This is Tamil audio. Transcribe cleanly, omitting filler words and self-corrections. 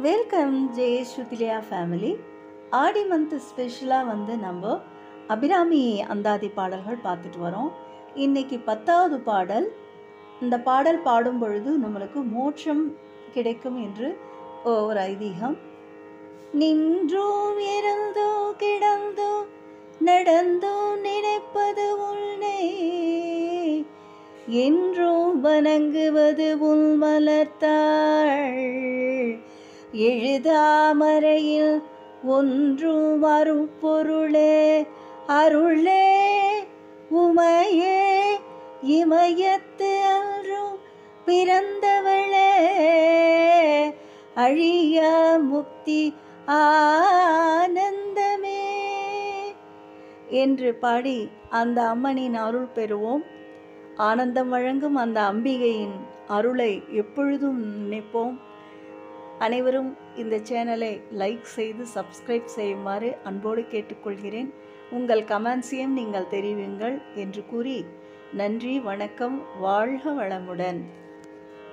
வெல்கம் ஜெய ஸ்ருதிலியா ஃபேமிலி. ஆடி மந்த் ஸ்பெஷலாக நம்ம அபிராமி அந்தாதி பாடல்கள் பார்த்துட்டு வரோம். இன்னைக்கு 10வது பாடல். இந்த பாடல் பாடும் பொழுது நம்மளுக்கு மோட்சம் கிடைக்கும் என்று ஒரு ஐதீகம். நின்றோம் இருந்தோ கிடந்தோ நடந்தோ நினைப்பது உன்னை, என்றும் வணங்குவது உன் மலர்த்தாள், எழுதாமறையில் ஒன்றும் அருட்பொருளே அருளே உமையே இமயத்து அன்றும் பிறந்தவளே, அழியா முக்தி ஆனந்தமே என்று பாடி அந்த அம்மனின் அருள் பெறுவோம். ஆனந்தம் வழங்கும் அந்த அம்பிகையின் அருளை எப்பொழுதும் நினைப்போம். அனைவரும் இந்த சேனலை லைக் செய்து சப்ஸ்கிரைப் செய்யுமாறு அன்போடு கேட்டுக்கொள்கிறேன். உங்கள் கமெண்ட்ஸையும் நீங்கள் தெரிவிங்கள் என்று கூறி நன்றி, வணக்கம், வாழ்க வளமுடன்.